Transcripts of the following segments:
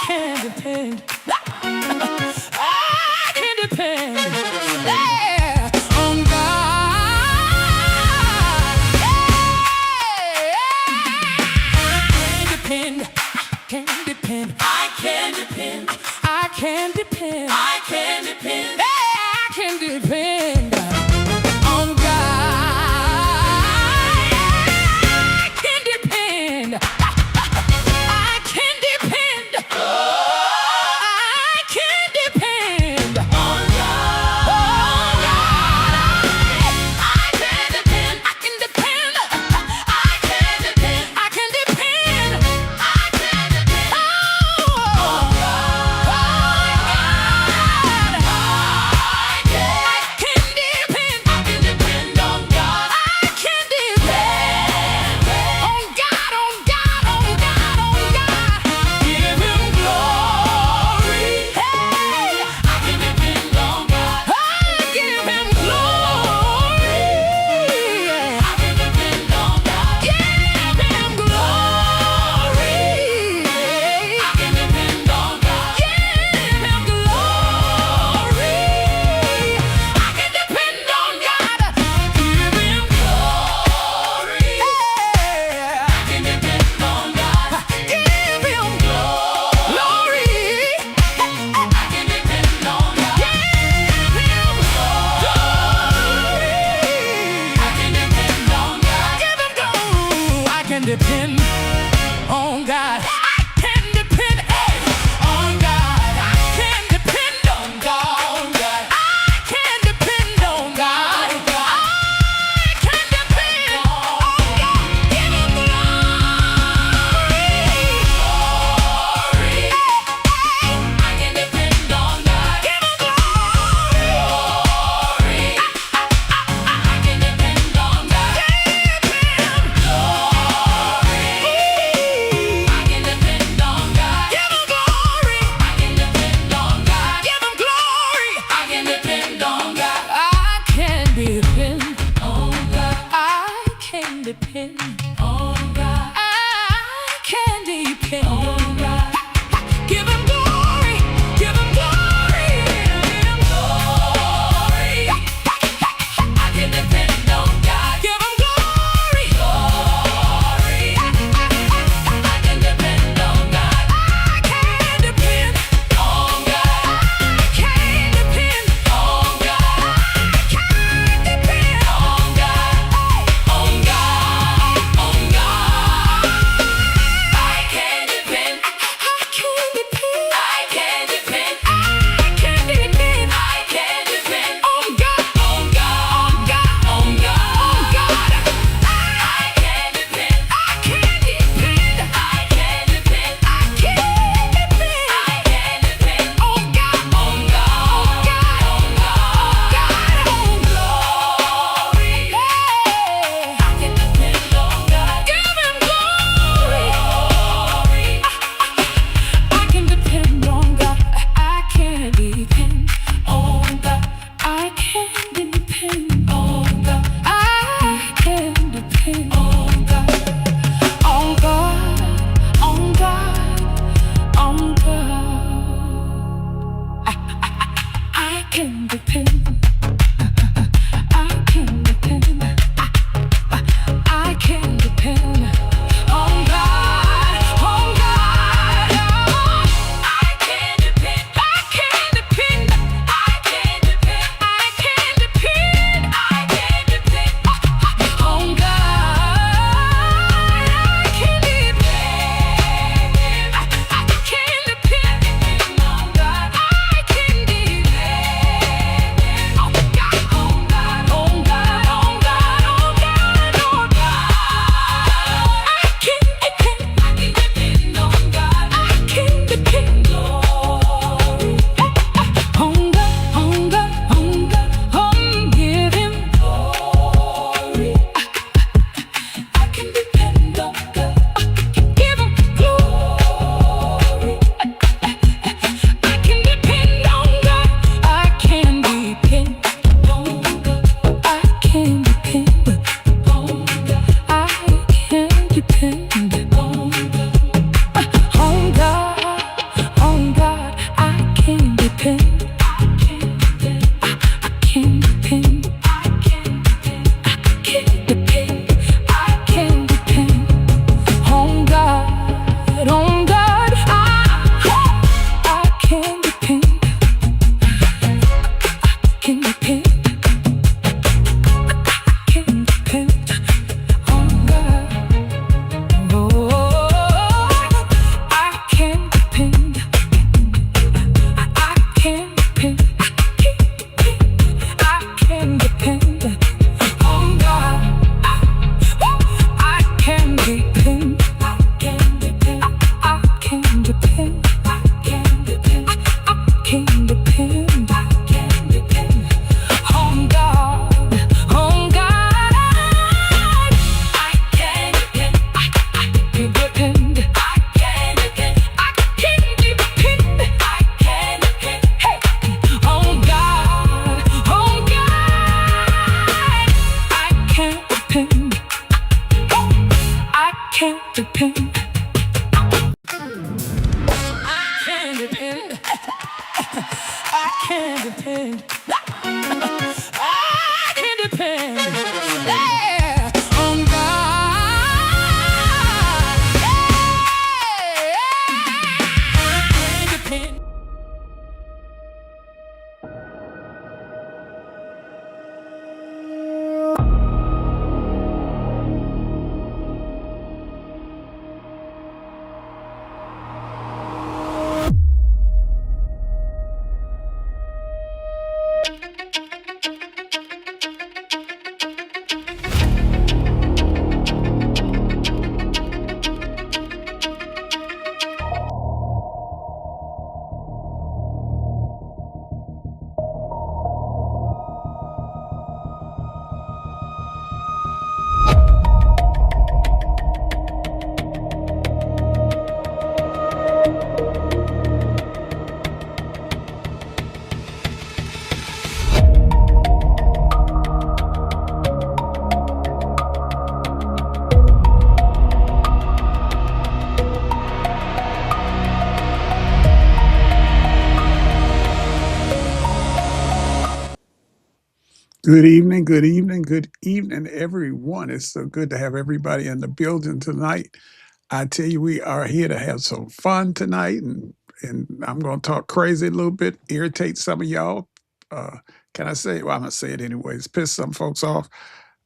can depend. I can depend. Yeah, on God. Yeah. I can depend. I can depend. I can depend. I can depend. Yeah, I can depend on God. I can depend. I can depend. I can depend on God. On God. I can depend. I can depend. I can depend. I can depend. I can depend. Oh, can depend. I can depend. Yeah, on God. Yeah, I can depend. Good evening, good evening, good evening, everyone. It's so good to have everybody in the building tonight. I tell you, we are here to have some fun tonight, and I'm going to talk crazy a little bit, irritate some of y'all. Can I say it? Well, I'm going to say it anyways. Piss some folks off.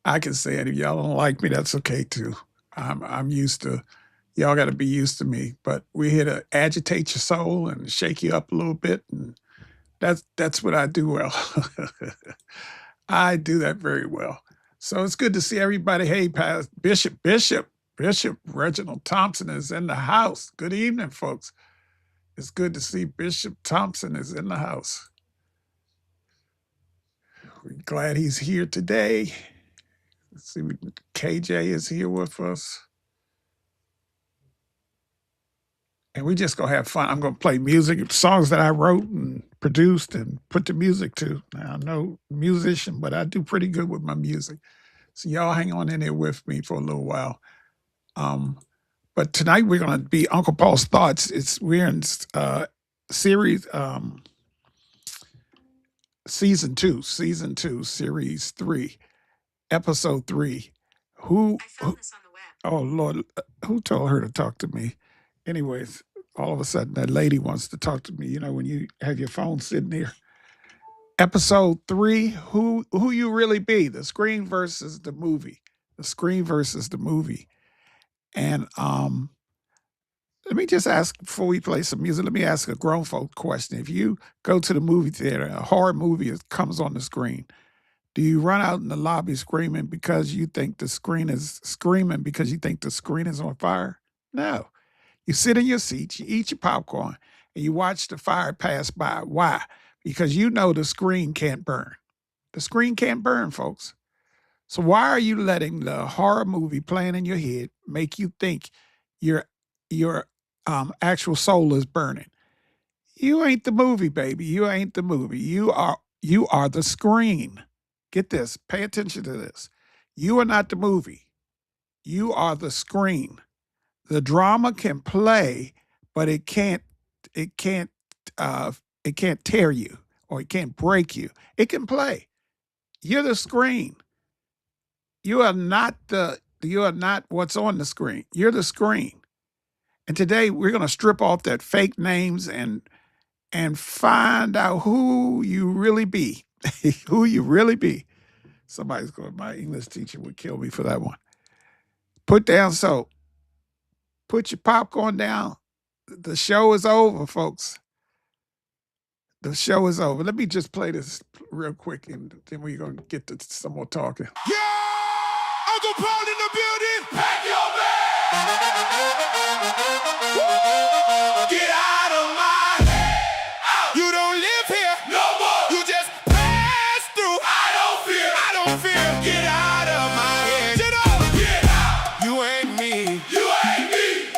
I can say it. If y'all don't like me, that's okay too. I'm used to. Y'all got to be used to me. But we're here to agitate your soul and shake you up a little bit, and that's what I do well. I do that very well. So it's good to see everybody. Hey, Bishop Reginald Thompson is in the house. Good evening, folks. It's good to see Bishop Thompson is in the house. We're glad he's here today. Let's see, KJ is here with us. And we just gonna have fun. I'm gonna play music, songs that I wrote and produced and put the music to. Now, I'm no musician, but I do pretty good with my music. So y'all hang on in there with me for a little while. But tonight we're gonna be Uncle Paul's Thoughts. We're in series season 2, series 3, episode 3. Who this on the web. Oh Lord, who told her to talk to me? Anyways, all of a sudden that lady wants to talk to me. You know, when you have your phone sitting there. Episode 3, who you really be, the screen versus the movie. The screen versus the movie. And let me just ask, before we play some music, let me ask a grown folk question. If you go to the movie theater, a horror movie comes on the screen, do you run out in the lobby screaming because you think the screen is on fire? No. You sit in your seat, you eat your popcorn, and you watch the fire pass by. Why? Because you know the screen can't burn. The screen can't burn, folks. So why are you letting the horror movie playing in your head make you think your actual soul is burning? You ain't the movie, baby. You ain't the movie. You are the screen. Get this. Pay attention to this. You are not the movie. You are the screen. The drama can play, but it can't tear you or it can't break you. It can play. You're the screen. You are not what's on the screen. You're the screen. And today we're going to strip off that fake names and find out who you really be. Who you really be. My English teacher would kill me for that one. Put down soap. Put your popcorn down. The show is over, folks. The show is over. Let me just play this real quick, and then we're going to get to some more talking. Yeah! Uncle Paul in the building! Pack your bags! Get out of my head! Out. You don't live here! No more! You just pass through! I don't fear! Get out of my head! Get up! Get out! You ain't me!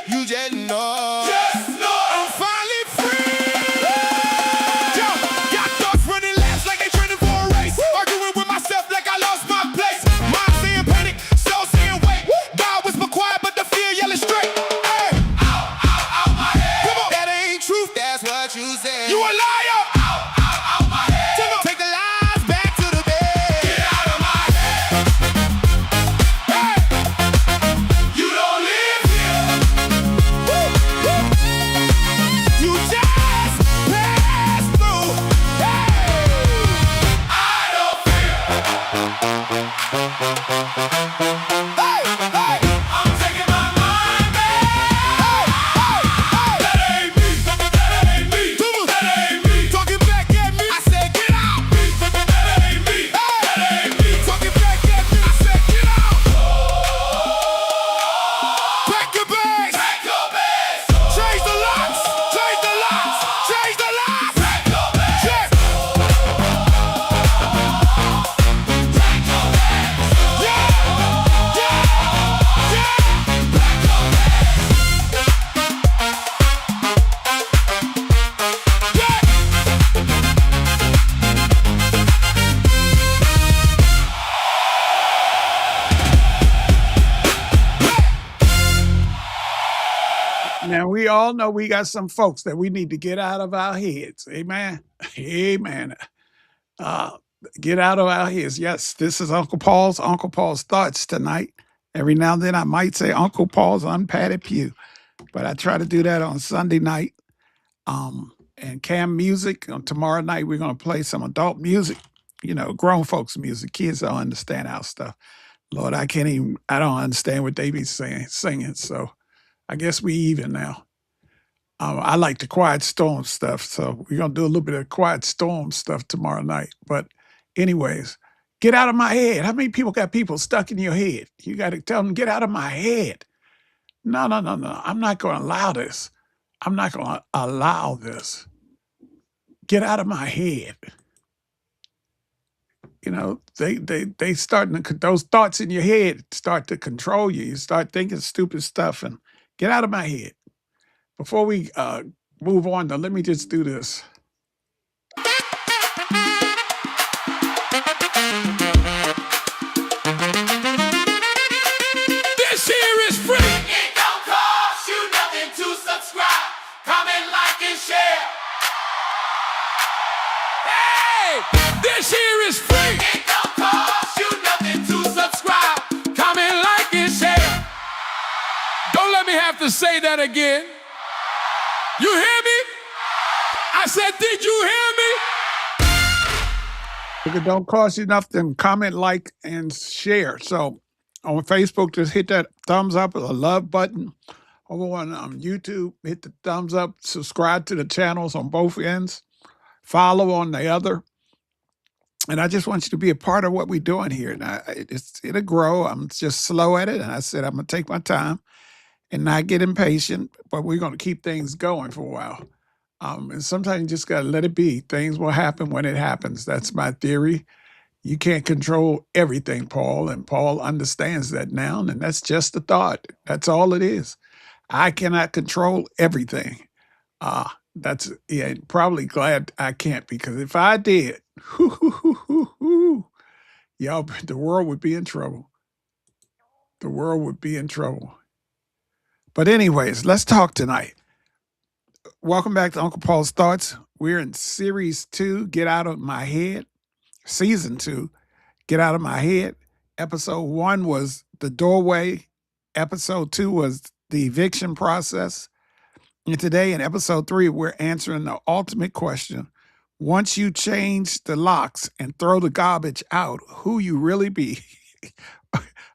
You just know! I'm finally free! Yo! Got thoughts running laps like they training for a race! Arguing with myself like I lost my place! Mind saying panic, so Now, we all know we got some folks that we need to get out of our heads. Amen. Amen. Uh, get out of our heads. Yes, this is Uncle Paul's Thoughts tonight. Every now and then I might say Uncle Paul's Unpadded Pew, but I try to do that on Sunday night. And Cam Music, tomorrow night we're going to play some adult music, grown folks music. Kids don't understand our stuff. Lord, I don't understand what they be singing. So I guess we even now. I like the Quiet Storm stuff, so we're going to do a little bit of Quiet Storm stuff tomorrow night. But anyways, get out of my head. How many people got people stuck in your head? You got to tell them, get out of my head. No. I'm not going to allow this. I'm not going to allow this. Get out of my head. They starting to, those thoughts in your head start to control you. You start thinking stupid stuff and get out of my head. Before we move on, though, let me just do this. This here is free. It don't cost you nothing to subscribe, comment, like, and share. Hey, this here is free. It don't cost you nothing to subscribe, comment, like, and share. Don't let me have to say that again. You hear me? I said, did you hear me? If it don't cost you nothing, comment, like, and share. So on Facebook, just hit that thumbs up or the love button. Over on YouTube, hit the thumbs up. Subscribe to the channels on both ends. Follow on the other. And I just want you to be a part of what we're doing here. Now, it'll grow. I'm just slow at it. And I said, I'm going to take my time and not get impatient, but we're going to keep things going for a while. And sometimes you just got to let it be. Things will happen when it happens. That's my theory. You can't control everything, Paul, and Paul understands that now, and that's just a thought. That's all it is. I cannot control everything. Probably glad I can't, because if I did, y'all, the world would be in trouble. The world would be in trouble. But anyways, let's talk tonight. Welcome back to Uncle Paul's Thoughts. We're in Series 2, Get Out of My Head. Season 2, Get Out of My Head. Episode 1 was The Doorway. Episode 2 was The Eviction Process. And today in Episode 3, we're answering the ultimate question. Once you change the locks and throw the garbage out, who you really be?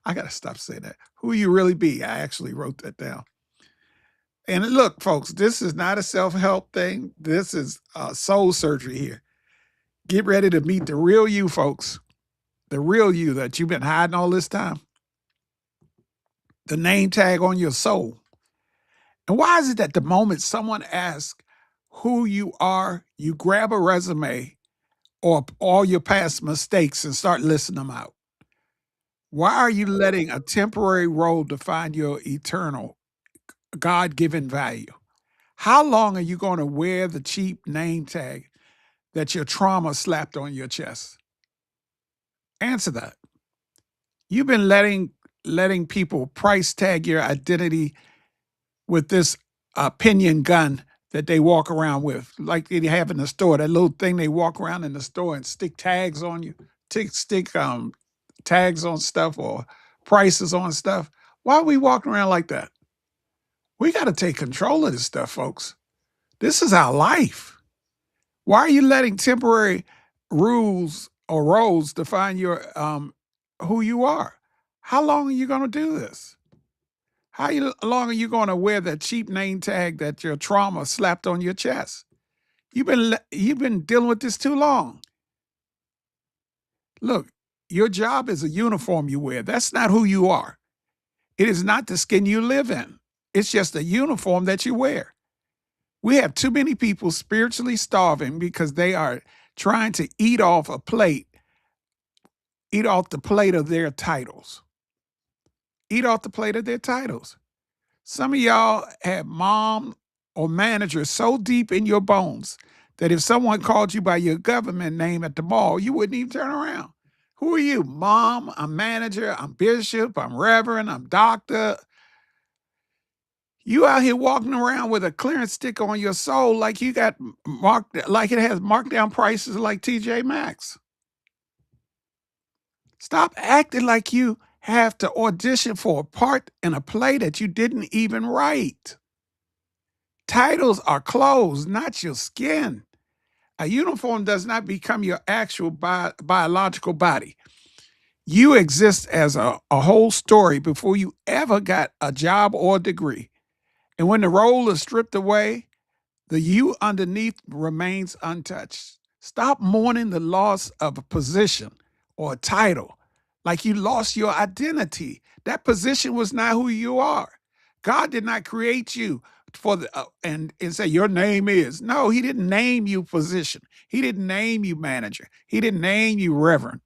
I got to stop saying that. Who you really be? I actually wrote that down. And look, folks, this is not a self-help thing. This is soul surgery here. Get ready to meet the real you, folks. The real you that you've been hiding all this time. The name tag on your soul. And why is it that the moment someone asks who you are, you grab a resume or all your past mistakes and start listing them out? Why are you letting a temporary role define your eternal, God-given value? How long are you going to wear the cheap name tag that your trauma slapped on your chest? Answer that. You've been letting people price tag your identity with this opinion gun that they walk around with, like they have in the store, that little thing they walk around in the store and stick tags on you, stick tags on stuff or prices on stuff. Why are we walking around like that? We got to take control of this stuff, folks. This is our life. Why are you letting temporary rules or roles define your who you are? How long are you going to do this? How long are you going to wear that cheap name tag that your trauma slapped on your chest? You've been dealing with this too long. Look, your job is a uniform you wear. That's not who you are. It is not the skin you live in. It's just a uniform that you wear. We have too many people spiritually starving because they are trying to eat off the plate of their titles. Eat off the plate of their titles. Some of y'all have mom or manager so deep in your bones that if someone called you by your government name at the mall, you wouldn't even turn around. Who are you? Mom, I'm manager, I'm bishop, I'm reverend, I'm doctor. You out here walking around with a clearance sticker on your soul like you got marked, like it has markdown prices like TJ Maxx. Stop acting like you have to audition for a part in a play that you didn't even write. Titles are clothes, not your skin. A uniform does not become your actual biological body. You exist as a whole story before you ever got a job or degree. And when the role is stripped away, the you underneath remains untouched. Stop mourning the loss of a position or a title like you lost your identity. That position was not who you are. God did not create you for the and say your name is. No, he didn't name you position. He didn't name you manager. He didn't name you reverend.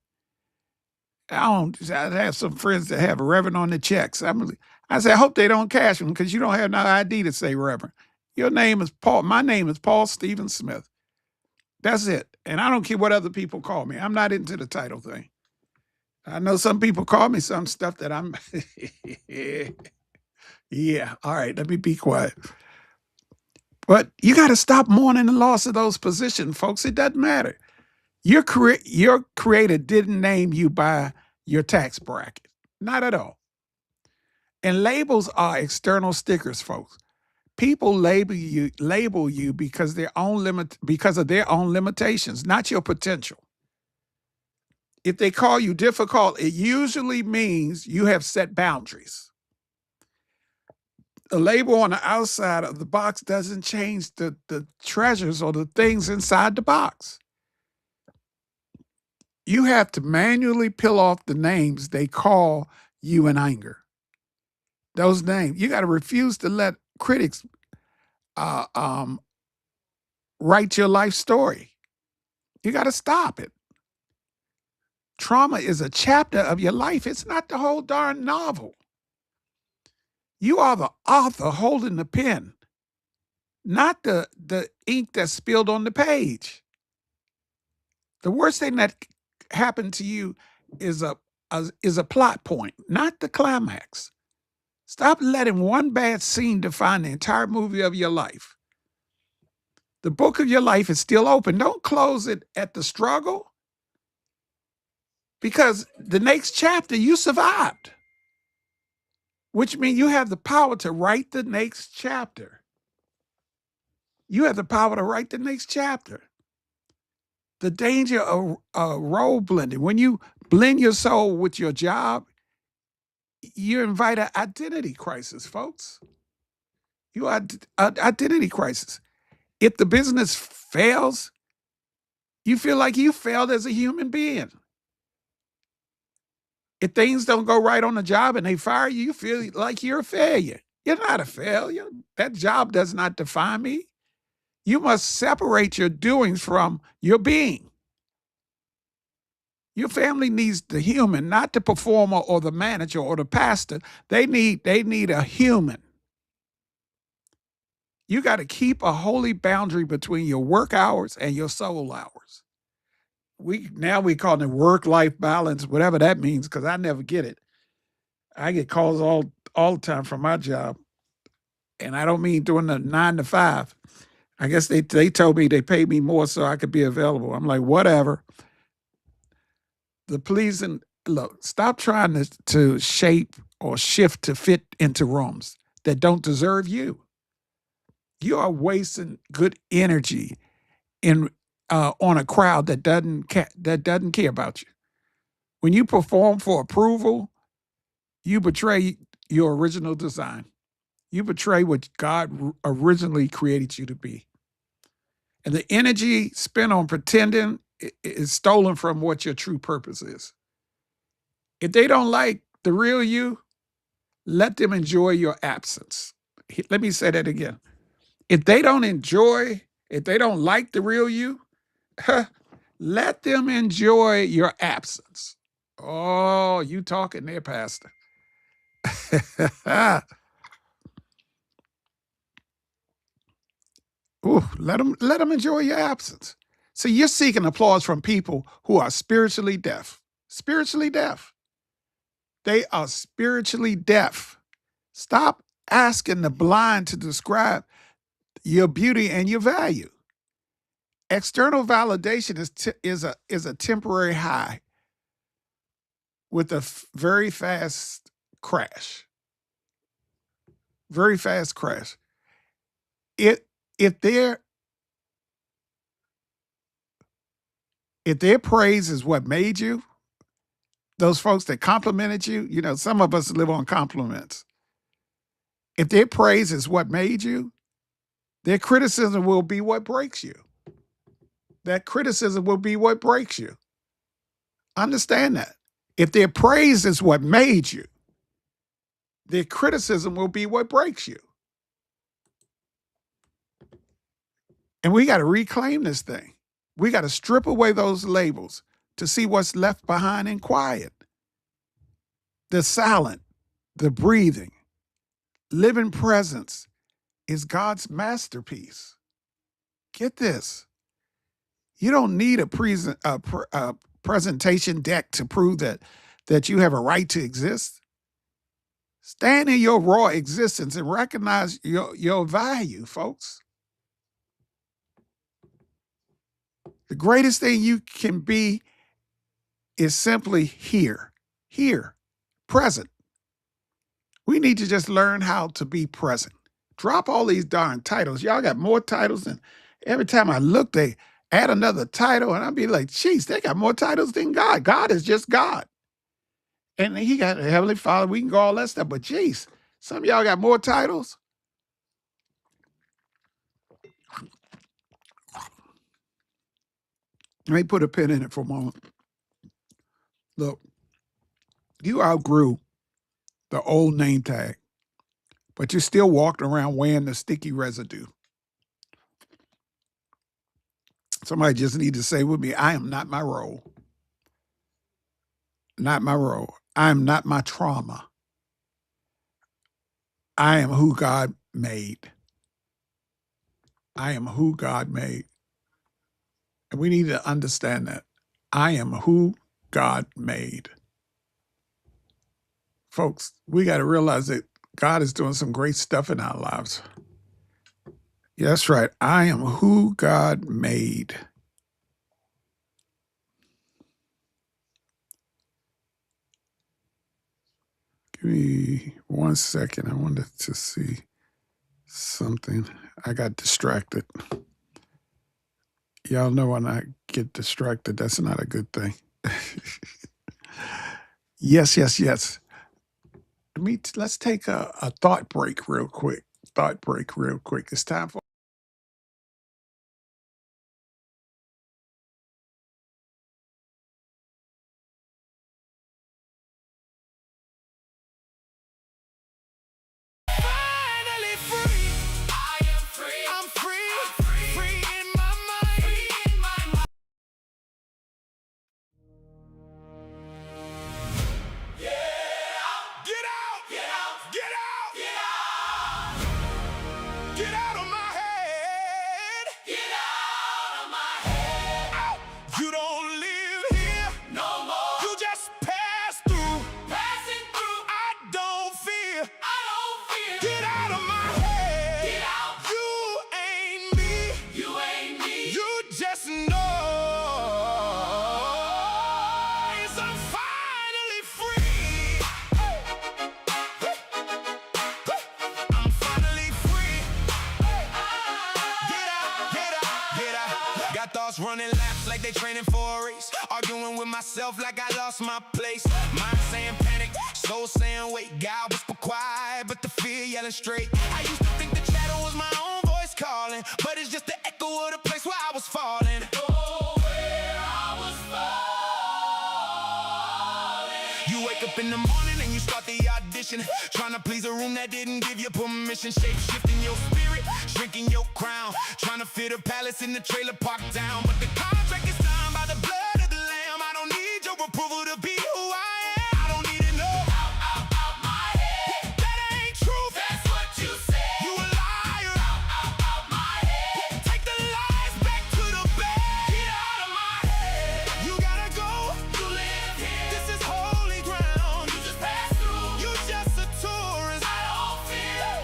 I have some friends that have a reverend on the checks. I say, I hope they don't cash them because you don't have no ID to say reverend. Your name is Paul. My name is Paul Stephen Smith. That's it. And I don't care what other people call me. I'm not into the title thing. I know some people call me some stuff that I'm, yeah, all right, let me be quiet. But you got to stop mourning the loss of those positions, folks. It doesn't matter. Your creator didn't name you by your tax bracket. Not at all. And labels are external stickers, folks. People label you because of their own limitations, not your potential. If they call you difficult, it usually means you have set boundaries. A label on the outside of the box doesn't change the treasures or the things inside the box. You have to manually peel off the names they call you in anger. Those names, you got to refuse to let critics write your life story. You got to stop it. Trauma is a chapter of your life. It's not the whole darn novel. You are the author holding the pen, not the ink that's spilled on the page. The worst thing that happened to you is a plot point, not the climax. Stop letting one bad scene define the entire movie of your life. The book of your life is still open. Don't close it at the struggle, because the next chapter you survived, which means you have the power to write the next chapter. You have the power to write the next chapter. The danger of role blending. When you blend your soul with your job, you invite an identity crisis, folks. You are an identity crisis. If the business fails, you feel like you failed as a human being. If things don't go right on the job and they fire you, you feel like you're a failure. You're not a failure. That job does not define me. You must separate your doings from your being. Your family needs the human, not the performer or the manager or the pastor. They need a human. You got to keep a holy boundary between your work hours and your soul hours. We call it work-life balance, whatever that means, because I never get it. I get calls all the time from my job, and I don't mean doing the 9 to 5. I guess they told me they paid me more so I could be available. I'm like, whatever. Look, stop trying to shape or shift to fit into rooms that don't deserve you. You are wasting good energy on a crowd that doesn't care about you. When you perform for approval, you betray your original design. You betray what God originally created you to be. And the energy spent on pretending is stolen from what your true purpose is. If they don't like the real you, let them enjoy your absence. Let me say that again. If they don't like the real you, let them enjoy your absence. Oh, you talking there, Pastor. Ooh, let them enjoy your absence. So you're seeking applause from people who are spiritually deaf. Spiritually deaf. They are spiritually deaf. Stop asking the blind to describe your beauty and your value. External validation is a temporary high with a very fast crash. Very fast crash. If their praise is what made you, those folks that complimented you, you know, some of us live on compliments. If their praise is what made you, their criticism will be what breaks you. That criticism will be what breaks you. Understand that. If their praise is what made you, their criticism will be what breaks you. And we got to reclaim this thing. We got to strip away those labels to see what's left behind in quiet. The silent, the breathing, living presence is God's masterpiece. Get this. You don't need a presentation deck to prove that you have a right to exist. Stand in your raw existence and recognize your value, folks. The greatest thing you can be is simply here, present. We need to just learn how to be present. Drop all these darn titles. Y'all got more titles than every time I look, they add another title, and I'll be like, geez, they got more titles than God. God is just God. And he got a Heavenly Father. We can go all that stuff, but geez, some of y'all got more titles. Let me put a pin in it for a moment. Look, you outgrew the old name tag, but you're still walking around wearing the sticky residue. Somebody just need to say with me, I am not my role. Not my role. I am not my trauma. I am who God made. I am who God made. And we need to understand that. I am who God made. Folks, we got to realize that God is doing some great stuff in our lives. Yeah, that's right. I am who God made. Give me 1 second. I wanted to see something. I got distracted. Y'all know when I get distracted, that's not a good thing. Yes. Let's take a thought break real quick. It's time for Finally free. I am free. I'm free. Free in my mind. Yeah. Get out. Get out. Get out. Get out. Get out of my head. Get out of my head. Out. You don't live here no more. You just pass through. Passing through. I don't fear. I don't fear. Get out of my head. Get out. You ain't me. You ain't me. You just know. I'm finally free. I'm finally free. Get out, get out, get out. Got thoughts running laps like they training for a race. Arguing with myself like I lost my place. Mind saying panic, soul saying wait. God whisper quiet, but the fear yelling straight. I used to think the chatter was my own voice calling, but it's just the echo of the place where I was falling. Oh, where I was falling. You wake up in the morning and you start the audition, trying to please a room that didn't give you permission. Shape shifting your spirit, shrinking your crown, trying to fit a palace in the trailer park down. But the contract is signed by the blood of the lamb. I don't need your approval to be who I am. I don't need to know. Out my head. That ain't truth. That's what you said. You a liar. Out my head. Take the lies back to the bed. Get out of my head. You gotta go. You live here. This is holy ground. You just pass through. You just a tourist. I don't fear.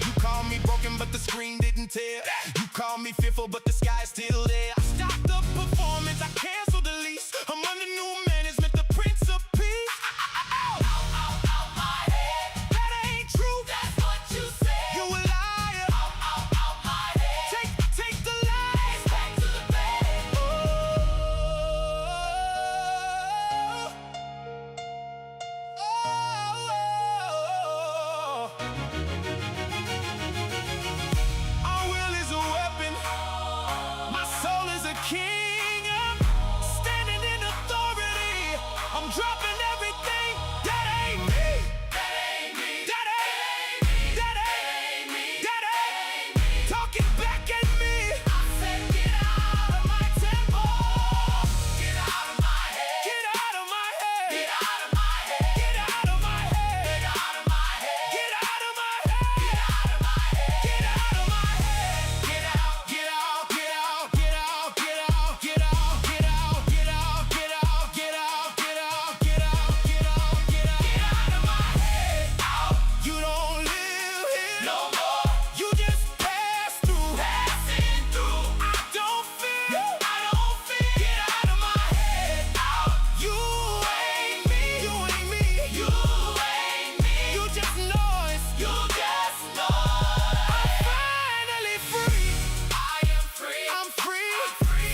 You call me broken, but the screen didn't tell. You call me fearful, but the sky's still there. I stopped the performance, I canceled the lease. I'm under new management, the Prince of Peace. Out my head. That ain't true. That's what you said. You a liar. Out my head. Take the lies back to the bed. Our will is a weapon. My soul is a king. I'm standing in authority. I'm dropping everything. That ain't me. That ain't me. That ain't me. That ain't me. That ain't me. Talking back at me. I said, get out of my temple. Get out of my head. Get out of my head. Get out of my head. Get out of my head. Get out of my head. Get out of my head. Get out of my head. Get out of my head. Get out. Get out. Get out. Get out. Get out. Get out. Get out. Get out. Get out. Get out. Get out. Get out. Get out. Get out. Get out of my head. Out. You don't live here no more. You just pass through. Passing through. I don't fear. I don't fear. Get out of my head. Out. You ain't me. You ain't me. You ain't me. You just noise. You just noise. I'm finally free. I am free. I'm free.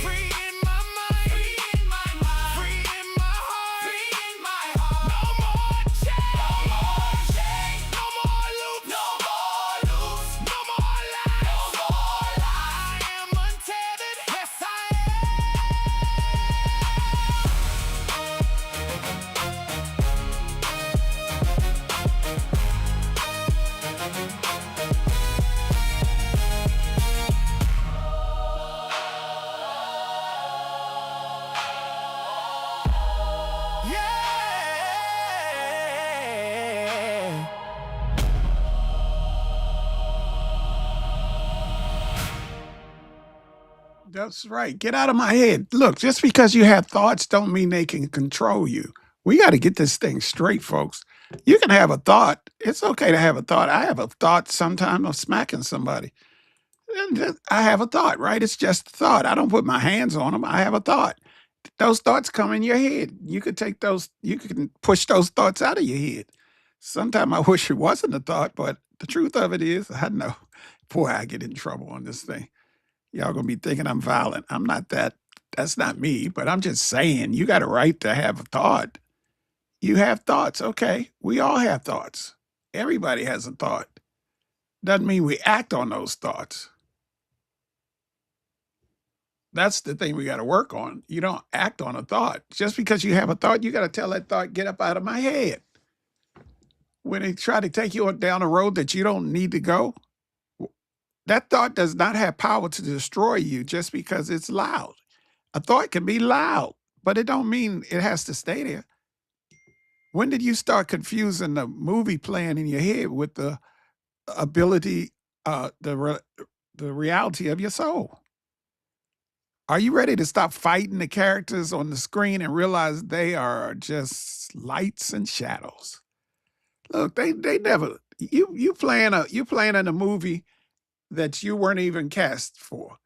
Free in my mind. Free in my mind. Free in my heart. Free in my heart. No more chains. No more chains. No more loops. No more loops. No more lies. No more lies. I am untethered. Yes, I Yeah. That's right. Get out of my head. Look, just because you have thoughts don't mean they can control you. We got to get this thing straight, folks. You can have a thought. It's okay to have a thought. I have a thought sometime of smacking somebody. And I have a thought, right? It's just a thought. I don't put my hands on them. I have a thought. Those thoughts come in your head. You could take those, you can push those thoughts out of your head. Sometimes I wish it wasn't a thought, but the truth of it is, I know. Boy, I get in trouble on this thing. Y'all gonna be thinking I'm violent. I'm not that. That's not me, but I'm just saying you got a right to have a thought. You have thoughts. Okay. We all have thoughts. Everybody has a thought. Doesn't mean we act on those thoughts. That's the thing we got to work on. You don't act on a thought. Just because you have a thought, you got to tell that thought, get up out of my head. When they try to take you down a road that you don't need to go, that thought does not have power to destroy you just because it's loud. A thought can be loud, but it don't mean it has to stay there. When did you start confusing the movie playing in your head with the ability, the reality of your soul? Are you ready to stop fighting the characters on the screen and realize they are just lights and shadows? Look, they never you playing in a movie that you weren't even cast for.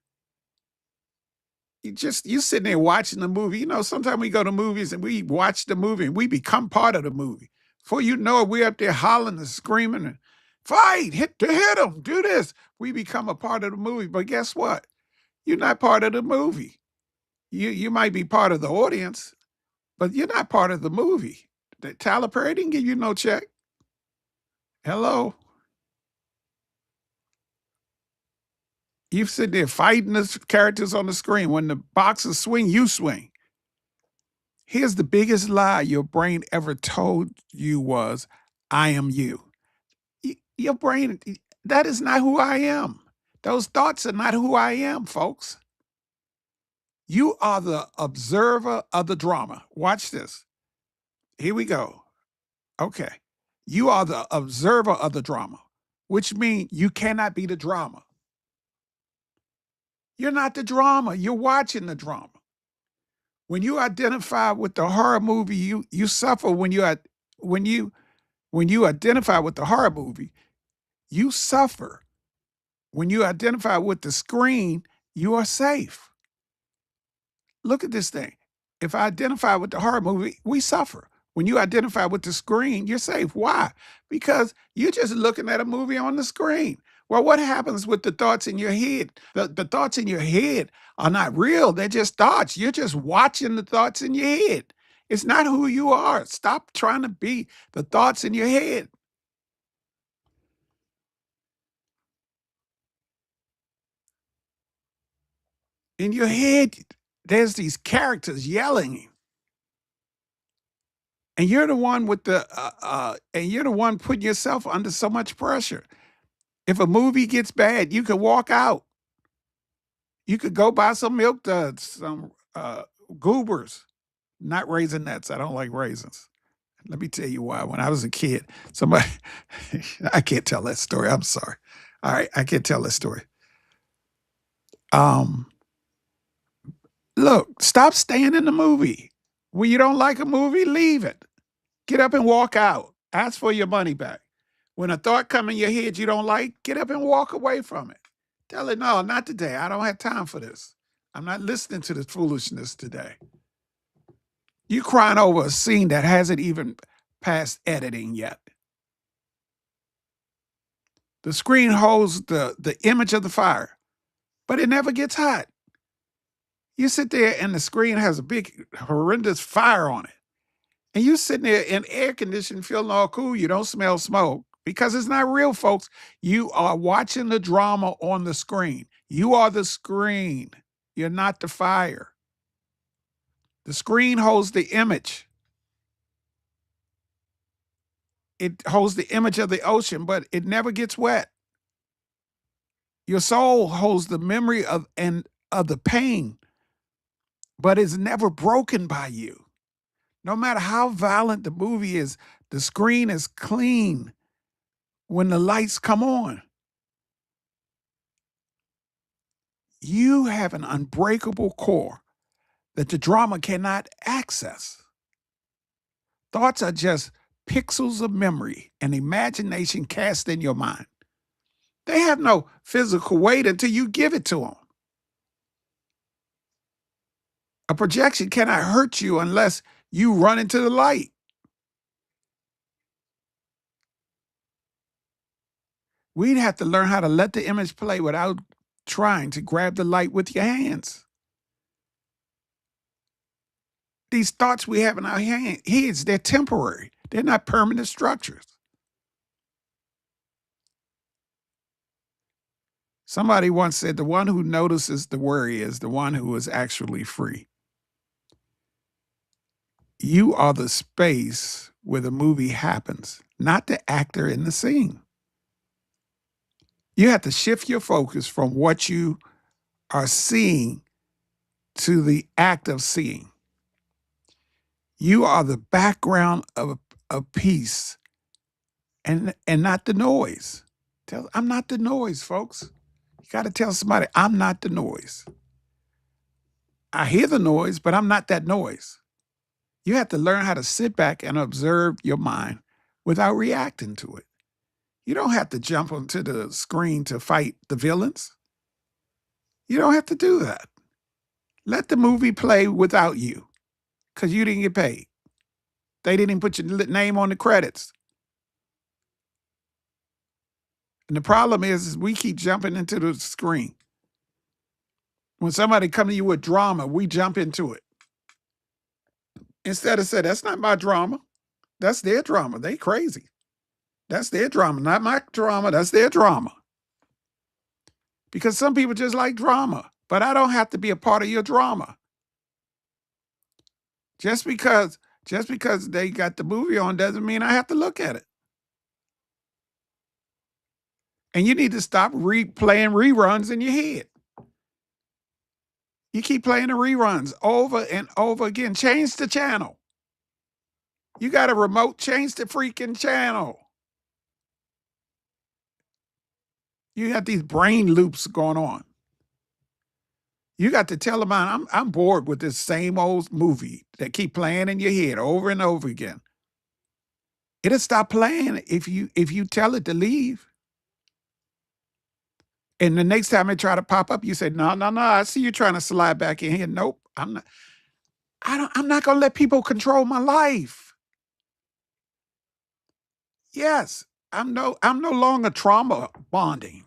You sitting there watching the movie. You know, sometimes we go to movies and we watch the movie and we become part of the movie. Before you know it, we're up there hollering and screaming and fight, hit them, do this. We become a part of the movie. But guess what? You're not part of the movie. You might be part of the audience, but you're not part of the movie. Tyler Perry didn't give you no check. Hello. You sit there fighting the characters on the screen. When the boxers swing, you swing. Here's the biggest lie your brain ever told you was, I am you. Your brain, that is not who I am. Those thoughts are not who I am, folks. You are the observer of the drama. Watch this. Here we go. Okay. You are the observer of the drama, which means you cannot be the drama. You're not the drama. You're watching the drama. When you identify with the horror movie, you suffer when you identify with the horror movie. You suffer. When you identify with the screen, you are safe. Look at this thing. If I identify with the horror movie, we suffer. When you identify with the screen, you're safe. Why? Because you're just looking at a movie on the screen. Well, what happens with the thoughts in your head? The thoughts in your head are not real. They're just thoughts. You're just watching the thoughts in your head. It's not who you are. Stop trying to be the thoughts in your head. In your head, there's these characters yelling, and you're the one with and you're the one putting yourself under so much pressure. If a movie gets bad, you could walk out. You could go buy some milk duds, some goobers, not raisinets. I don't like raisins. Let me tell you why. When I was a kid, somebody, I can't tell that story. I'm sorry. All right, I can't tell that story. Um, Look, stop staying in the movie. When you don't like a movie, leave it. Get up and walk out. Ask for your money back. When a thought comes in your head you don't like, get up and walk away from it. Tell it, no, not today. I don't have time for this. I'm not listening to this foolishness today. You crying over a scene that hasn't even passed editing yet. The screen holds the image of the fire, but it never gets hot. You sit there and the screen has a big, horrendous fire on it. And you sitting there in air conditioning, feeling all cool. You don't smell smoke because it's not real, folks. You are watching the drama on the screen. You are the screen. You're not the fire. The screen holds the image. It holds the image of the ocean, but it never gets wet. Your soul holds the memory of the pain, but it's never broken by you. No matter how violent the movie is, the screen is clean when the lights come on. You have an unbreakable core that the drama cannot access. Thoughts are just pixels of memory and imagination cast in your mind. They have no physical weight until you give it to them. A projection cannot hurt you unless you run into the light. We'd have to learn how to let the image play without trying to grab the light with your hands. These thoughts we have in our heads, they're temporary. They're not permanent structures. Somebody once said the one who notices the worry is the one who is actually free. You are the space where the movie happens, not the actor in the scene. You have to shift your focus from what you are seeing to the act of seeing. You are the background of a piece and not the noise. I'm not the noise, folks. You got to tell somebody, I'm not the noise. I hear the noise, but I'm not that noise. You have to learn how to sit back and observe your mind without reacting to it. You don't have to jump onto the screen to fight the villains. You don't have to do that. Let the movie play without you because you didn't get paid. They didn't put your name on the credits. And the problem is we keep jumping into the screen. When somebody comes to you with drama, we jump into it. Instead of saying, that's not my drama. That's their drama. They crazy. That's their drama, not my drama. That's their drama. Because some people just like drama, but I don't have to be a part of your drama. Just because they got the movie on doesn't mean I have to look at it. And you need to stop playing reruns in your head. You keep playing the reruns over and over again. Change the channel. You got a remote, change the freaking channel. You got these brain loops going on. You got to tell them, I'm bored with this same old movie that keep playing in your head over and over again. It'll stop playing if you tell it to leave. And the next time they try to pop up, you say, no, no, no, I see you trying to slide back in here. Nope, I'm not gonna let people control my life. Yes, I'm no longer trauma bonding.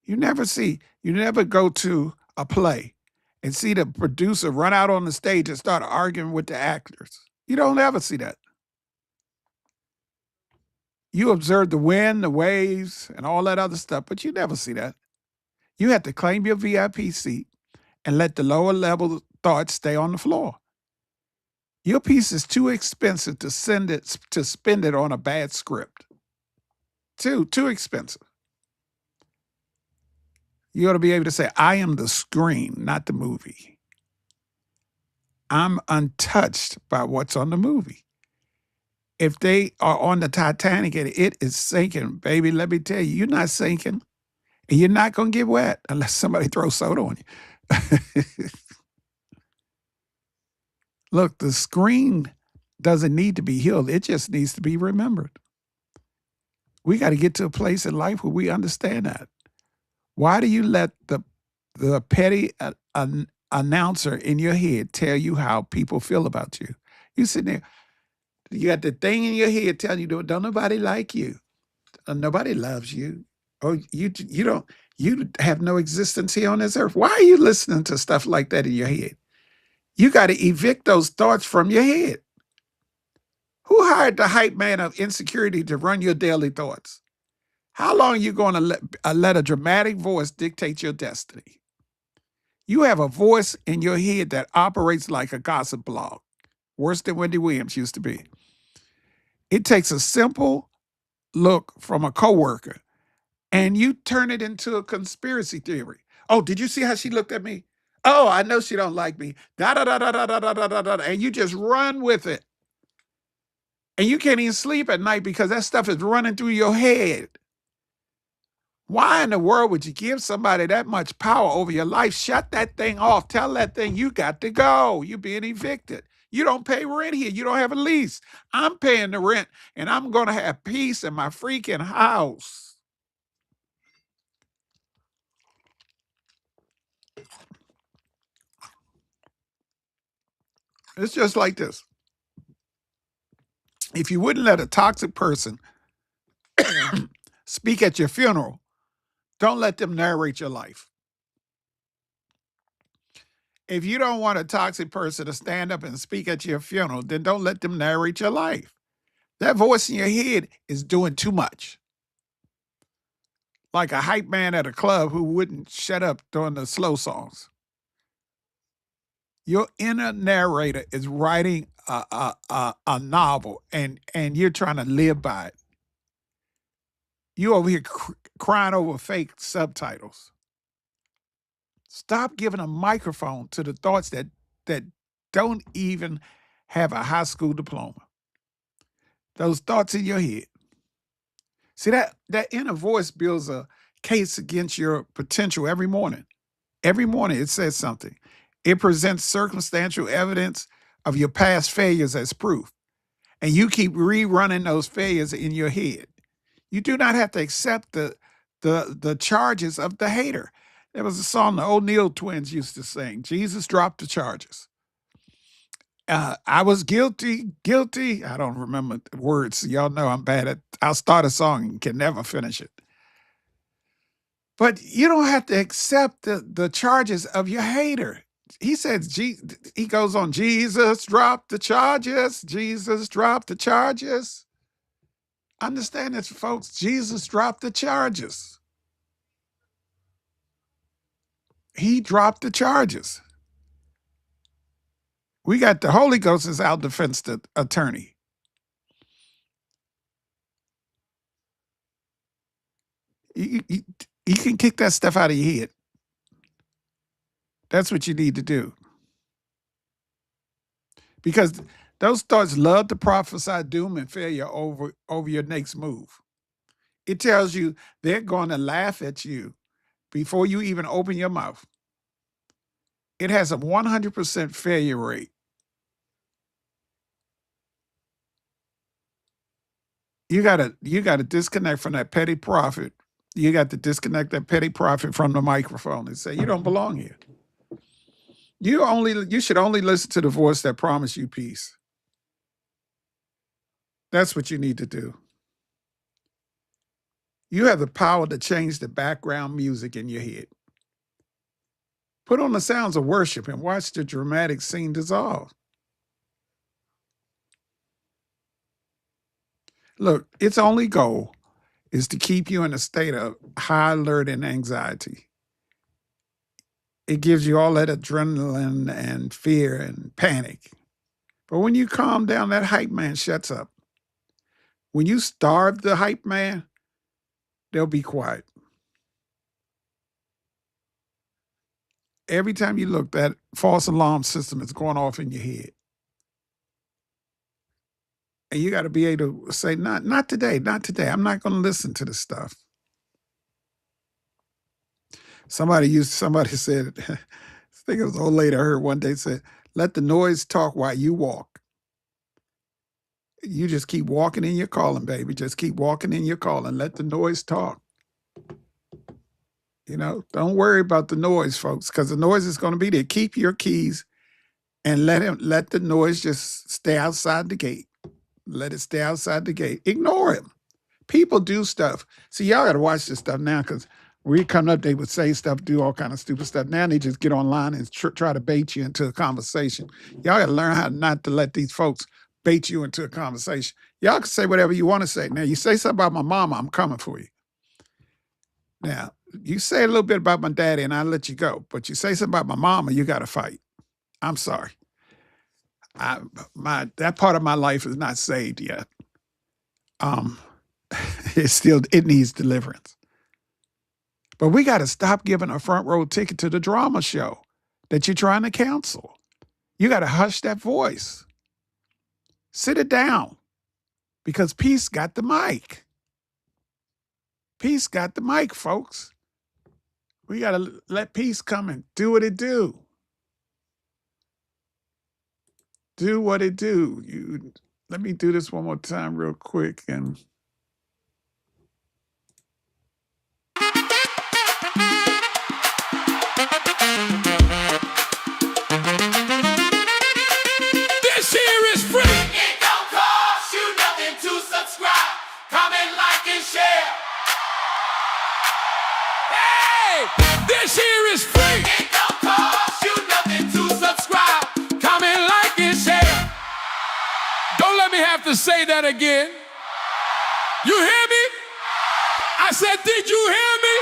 You never go to a play and see the producer run out on the stage and start arguing with the actors. You don't ever see that. You observe the wind, the waves, and all that other stuff, but you never see that. You have to claim your VIP seat and let the lower level thoughts stay on the floor. Your piece is too expensive to spend it on a bad script. Too expensive. You ought to be able to say, I am the screen, not the movie. I'm untouched by what's on the movie. If they are on the Titanic and it is sinking, baby, let me tell you, you're not sinking. And you're not going to get wet unless somebody throws soda on you. Look, the screen doesn't need to be healed. It just needs to be remembered. We got to get to a place in life where we understand that. Why do you let the petty announcer in your head tell you how people feel about you? You sitting there, you got the thing in your head telling you, don't nobody like you. Nobody loves you. Oh, you have no existence here on this earth. Why are you listening to stuff like that in your head? You got to evict those thoughts from your head. Who hired the hype man of insecurity to run your daily thoughts? How long are you going to let a dramatic voice dictate your destiny? You have a voice in your head that operates like a gossip blog, worse than Wendy Williams used to be. It takes a simple look from a coworker and you turn it into a conspiracy theory. Oh, did you see how she looked at me? Oh, I know she don't like me. Da da da da da da da da da da. And you just run with it. And you can't even sleep at night because that stuff is running through your head. Why in the world would you give somebody that much power over your life? Shut that thing off. Tell that thing you got to go. You're being evicted. You don't pay rent here. You don't have a lease. I'm paying the rent and I'm going to have peace in my freaking house. It's just like this. If you wouldn't let a toxic person speak at your funeral, don't let them narrate your life. If you don't want a toxic person to stand up and speak at your funeral, then don't let them narrate your life. That voice in your head is doing too much. Like a hype man at a club who wouldn't shut up during the slow songs. Your inner narrator is writing a novel and you're trying to live by it. You over here crying over fake subtitles. Stop giving a microphone to the thoughts that don't even have a high school diploma. Those thoughts in your head. See, that inner voice builds a case against your potential every morning. Every morning it says something. It presents circumstantial evidence of your past failures as proof. And you keep rerunning those failures in your head. You do not have to accept the charges of the hater. There was a song the O'Neill twins used to sing. Jesus dropped the charges. I was guilty. I don't remember the words. Y'all know I'm bad at. I'll start a song and can never finish it. But you don't have to accept the charges of your hater. He says, he goes on, Jesus dropped the charges. Jesus dropped the charges. Understand this, folks. Jesus dropped the charges. He dropped the charges. We got the Holy Ghost as our defense attorney. You can kick that stuff out of your head. That's what you need to do. Because those thoughts love to prophesy doom and failure over your next move. It tells you they're going to laugh at you before you even open your mouth. It has a 100% failure rate. You gotta disconnect from that petty prophet. You got to disconnect that petty prophet from the microphone and say, you don't belong here. You should only listen to the voice that promised you peace. That's what you need to do. You have the power to change the background music in your head. Put on the sounds of worship and watch the dramatic scene dissolve. Look, its only goal is to keep you in a state of high alert and anxiety. It gives you all that adrenaline and fear and panic. But when you calm down, that hype man shuts up. When you starve the hype man, they'll be quiet. Every time you look, that false alarm system is going off in your head. And you got to be able to say, not today, not today. I'm not going to listen to this stuff. Somebody said, I think it was an old lady I heard one day said, let the noise talk while you walk. You just keep walking in your calling, baby. Just keep walking in your calling. Let the noise talk. Don't worry about the noise, folks, because the noise is going to be there. Keep your keys and let the noise just stay outside the gate. Let it stay outside the gate. Ignore him. People do stuff. See, y'all got to watch this stuff now because when we come up, they would say stuff, do all kind of stupid stuff. Now they just get online and try to bait you into a conversation. Y'all got to learn how not to let these folks bait you into a conversation. Y'all can say whatever you want to say. Now, you say something about my mama, I'm coming for you. Now, you say a little bit about my daddy and I'll let you go. But you say something about my mama, you got to fight. I'm sorry. That part of my life is not saved yet. It needs deliverance. But we got to stop giving a front row ticket to the drama show that you're trying to cancel. You got to hush that voice. Sit it down because peace got the mic. Peace got the mic, folks. We got to let peace come and do what it do. Do what it do. Let me do this one more time real quick and This here is free. It don't cost you nothing to subscribe. Comment, like, and share. Hey, this here is free. It don't cost you nothing to subscribe. Comment, like, and share. Don't let me have to say that again. You hear me? I said, did you hear me?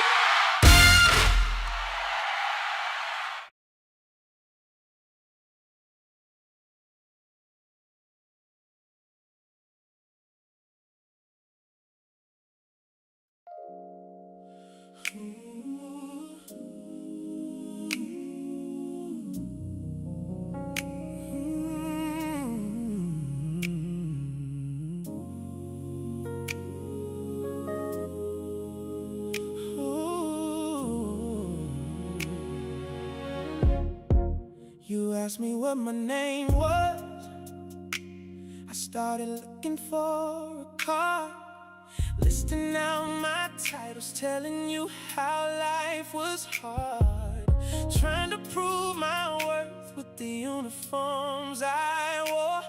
You asked me what my name was. I started looking for a car, listing out my titles, telling you how life was hard, trying to prove my worth with the uniforms I wore.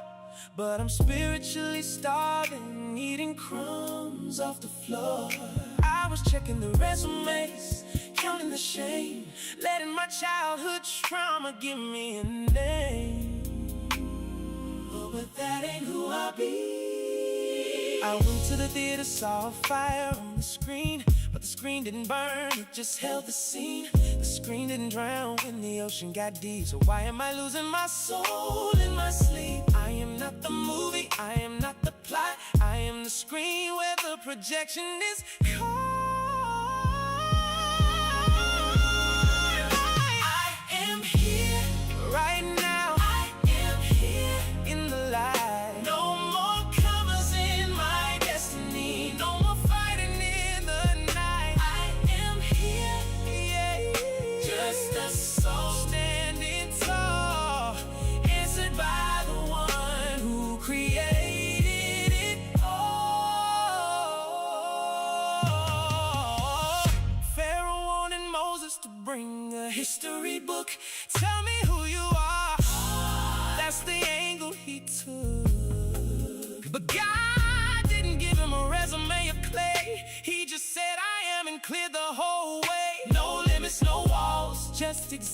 But I'm spiritually starving, eating crumbs off the floor. I was checking the resumes, counting the shame, letting my childhood trauma give me a name. Oh, but that ain't who I be. I went to the theater, saw a fire on the screen, but the screen didn't burn, it just held the scene. The screen didn't drown when the ocean got deep. So why am I losing my soul in my sleep? I am not the movie, I am not the plot, I am the screen where the projection is caught. Right now, I am here in the light. No more commas in my destiny, no more fighting in the night. I am here, yeah, just a soul standing tall, answered by the one who created it all.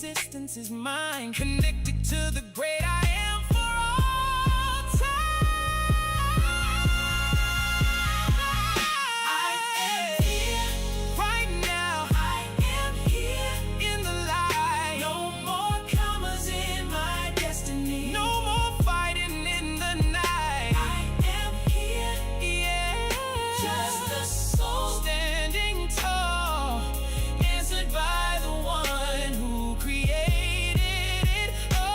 existence is mine, connected to the great I am for all time. I am here right now. I am here in the light. No more commas in my destiny. No more fighting in the night. I am here, yeah. Just a soul standing tall, answered by the one who created it all.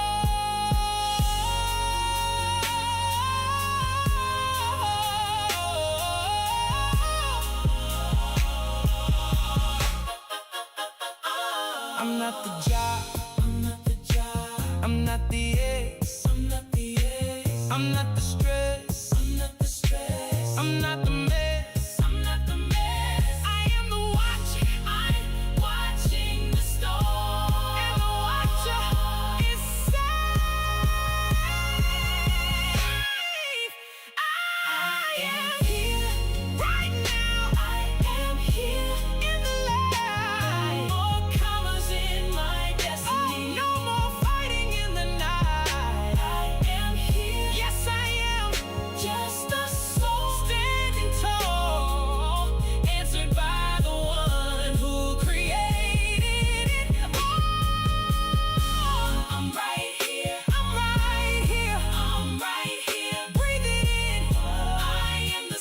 I'm not the job, I'm not the job, I'm not the ex, I'm not the ex, I'm not the stress, I'm not the stress, I'm not the mess, I'm not the mess. I am the watcher, I'm watching the storm, and the watcher is safe. I am here right now. I am here in the light. No more commas in my destiny. No more fighting in the night. I am here. Yes, I am. Just a soul standing tall, answered by the one who created it all. I'm right here. I'm right here. I'm right here. Breathe it in. I am the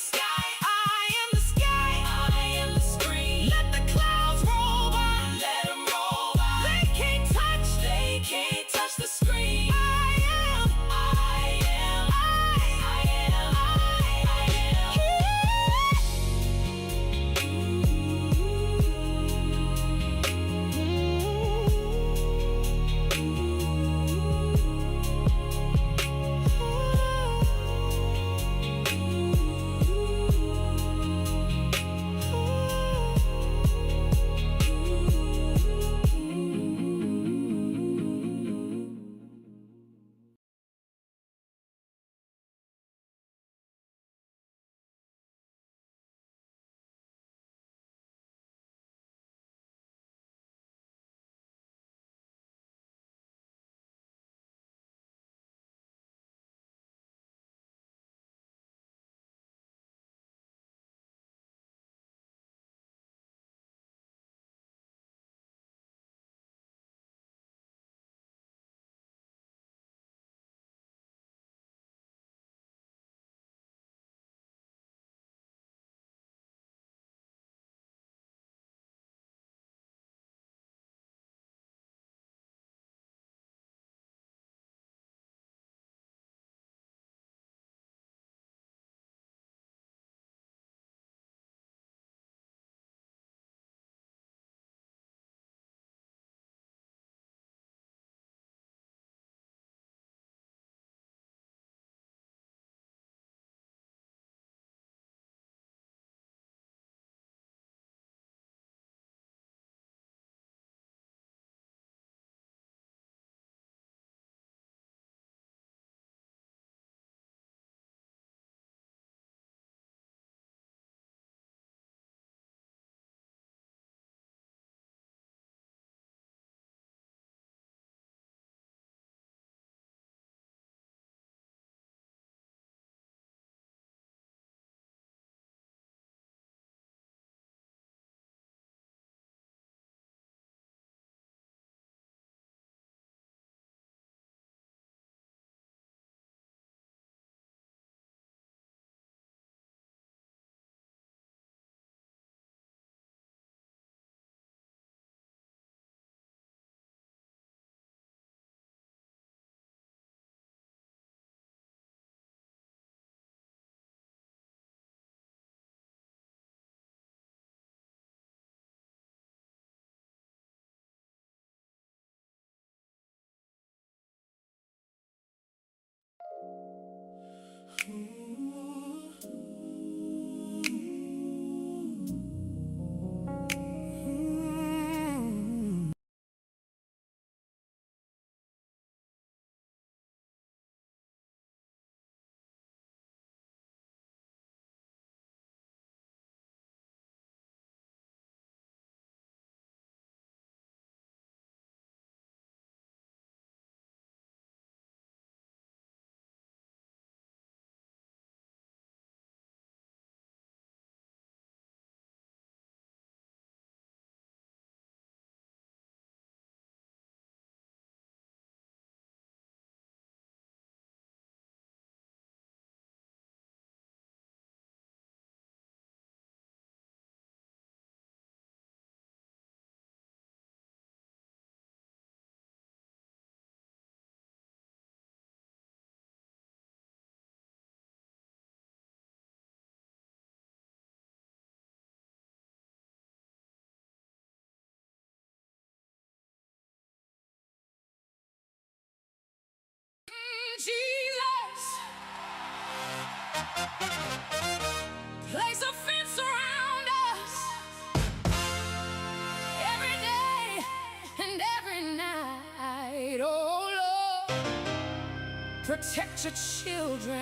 protect your children.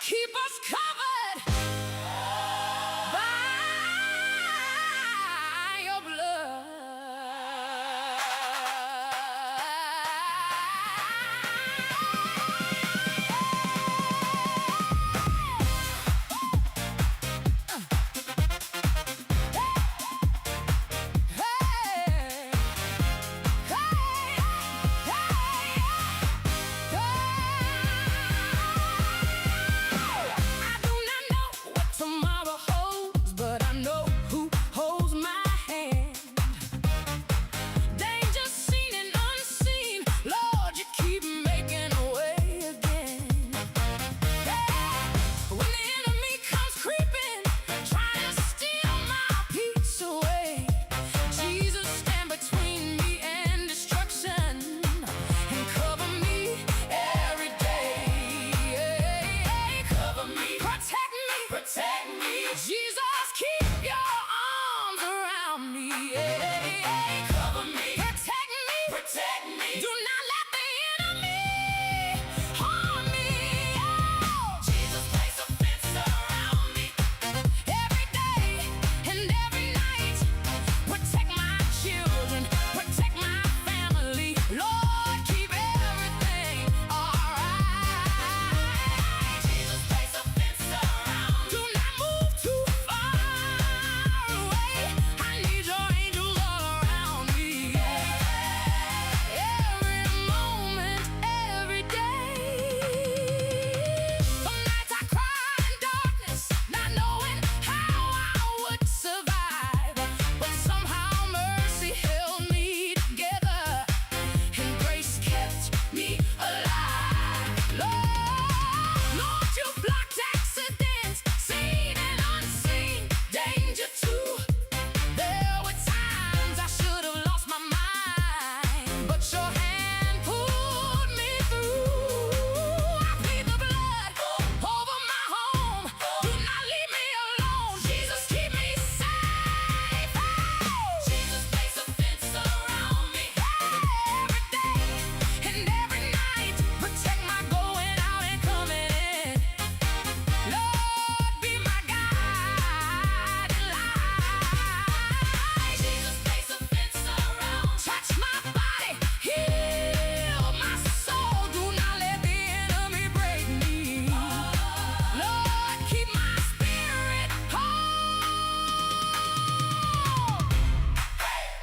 Keep us covered by your blood. Tomorrow holds, but I know who holds my hand. Danger seen and unseen, Lord, you keep making a way again. Yeah. When the enemy comes creeping, trying to steal my peace away, Jesus, stand between me and destruction and cover me every day. Cover me, protect me, protect me. Jesus, keep your arms around me. Cover me, protect me. Do not let the enemy harm me. Oh. Jesus, place a fence around me every day and every night. Protect my children, protect my family. Lord, keep everything alright. Jesus, place a fence around me. Do not move too far away. I need your angels all around me. Every moment, every day. Some nights I cry in darkness, not knowing how I would survive. But somehow mercy held me together, and grace kept me alive. Lord, you blocked accidents, seen and unseen, danger too. There were times I should have lost my mind, but your hand pulled me through. I plead the blood over my home. Do not leave me alone. Jesus, keep me safe. Jesus, place a fence around me every day and every night. Protect my going out and coming in. Lord, be my guiding light. Jesus, place a fence around. Touch my body, heal my soul. Do not let the enemy break me. Lord, keep my spirit whole.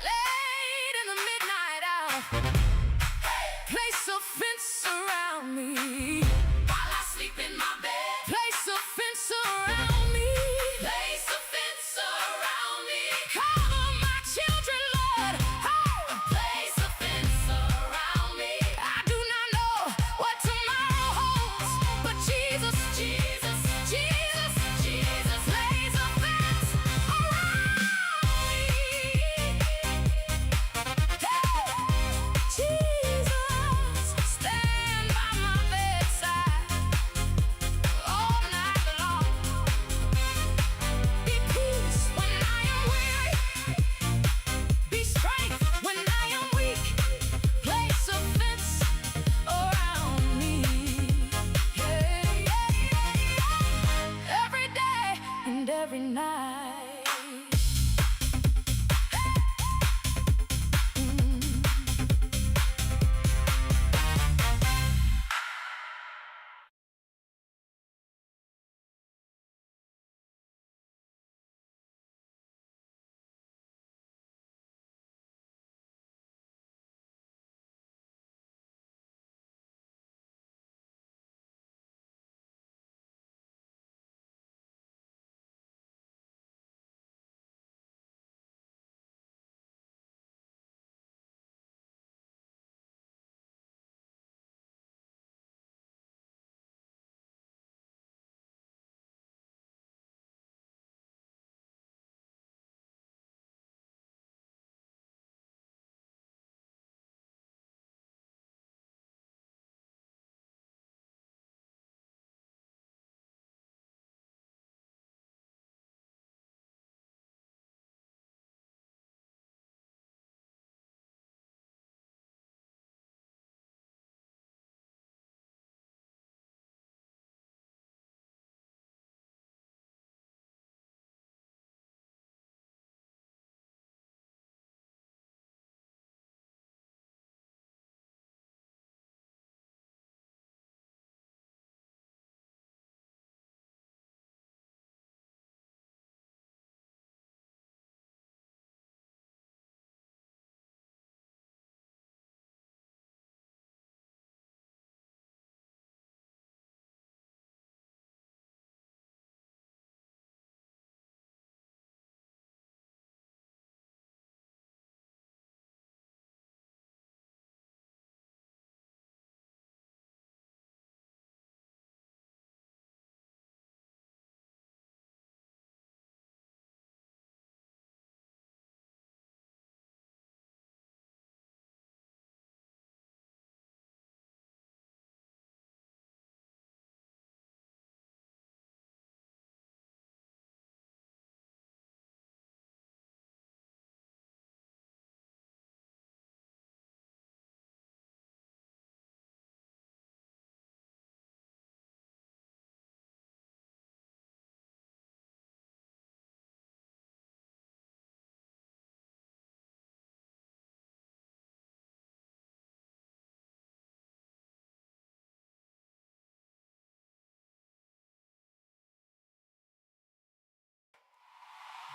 Late in the midnight hour, place a fence around me. While I sleep in my bed, place a fence around me. Place a fence around me. Cover my children, Lord. Oh, place a fence around me. I do not know what tomorrow holds, but Jesus, Jesus, Jesus, Jesus, place a fence around me. Jesus, stand by my bedside all night long. Be peace when I am weary. Be strength when I am weak. Place a fence around me. Every day and every night.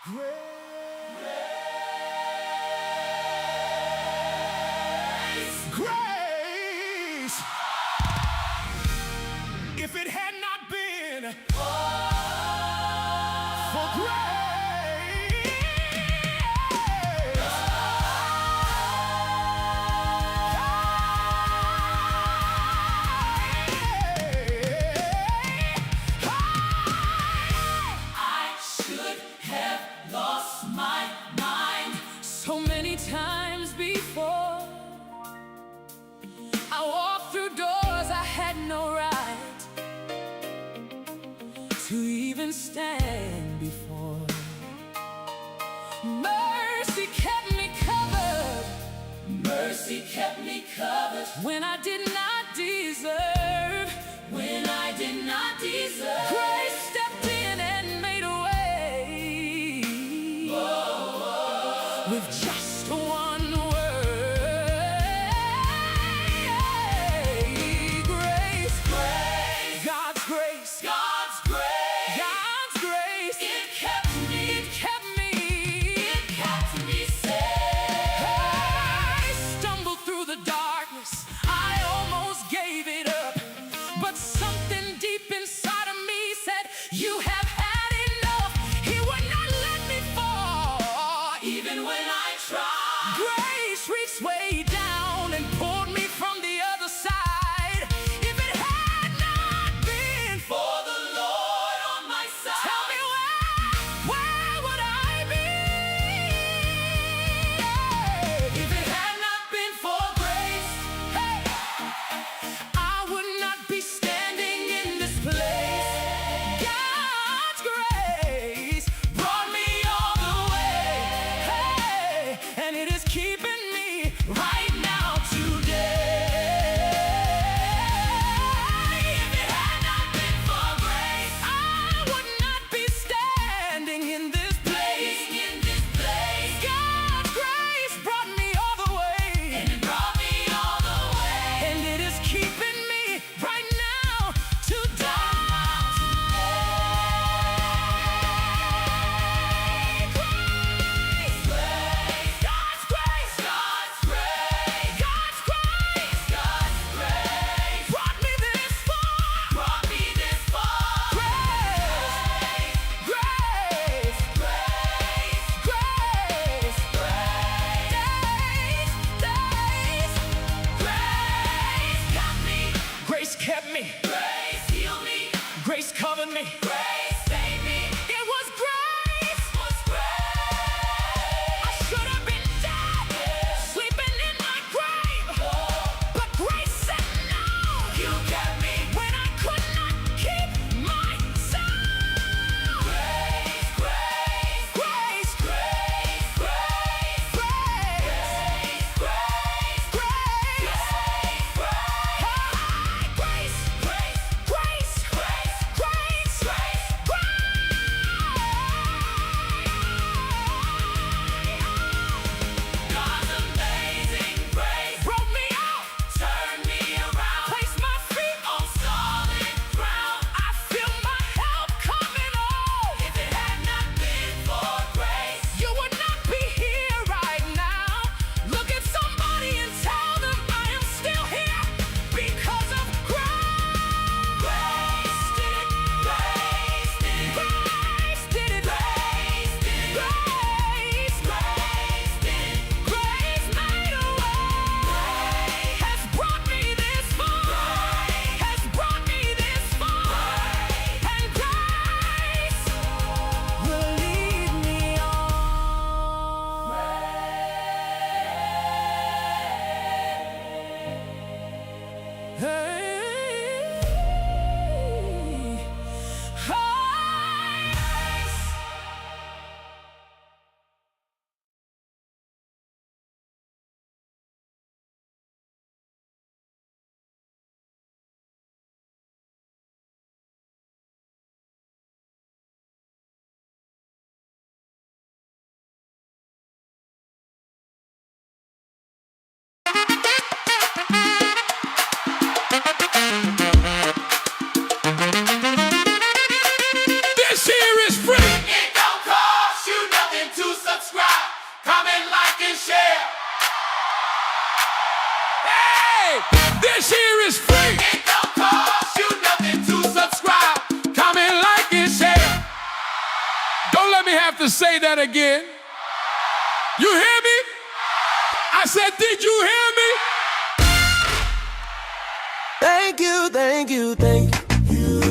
Grace. If it had not been for grace, I should have lost my mind so many times before. I walked through doors I had no right to even stand before. Mercy kept me covered. Mercy kept me covered when I did not deserve. When I did not deserve. Grace stepped in and made a way. With just one word. Grace, grace, God's grace, God's grace, God's grace. It kept me, it kept me, it kept me safe. I stumbled through the darkness, I almost gave it up, but something deep inside of me said, you have had enough. He would not let me fall, even when I tried. Grace reached way down and pulled me from the other side. If it had not been for the Lord on my side, tell me where would I be? If it had not been for grace, hey, I would not be standing in this place. God's grace brought me all the way, hey, and it is keeping me right now today. If it had not been for grace, I would not be standing in this place. God's grace brought me all the way, and it brought me all the way, and it is keeping me right now today. Grace, grace, God's grace, God's grace, God's grace, God's grace brought me this far, brought me this far. Grace, grace, grace, grace, grace got me. Grace kept me. Grace healed me. Grace covered me. Grace saved me. It was grace. I should have been dead, sleeping in my grave, but grace said no. You kept me when I could not keep myself. Grace, grace, grace, grace, grace, grace, grace, grace, grace, grace, grace, grace, grace, grace, grace, grace. have to say that again. You hear me? I said, did you hear me? Thank you, thank you, thank you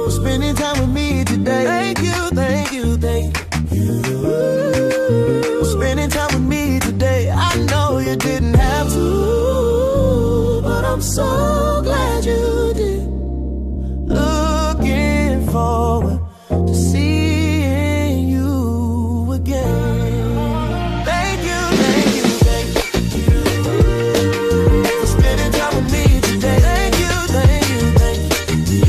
for spending time with me today. Thank you, thank you, thank you for spending time with me today. I know you didn't have to, but I'm so glad you did. Looking forward to seeing you again. Thank you, thank you, thank you for spending time with me today. Thank you, thank you, thank you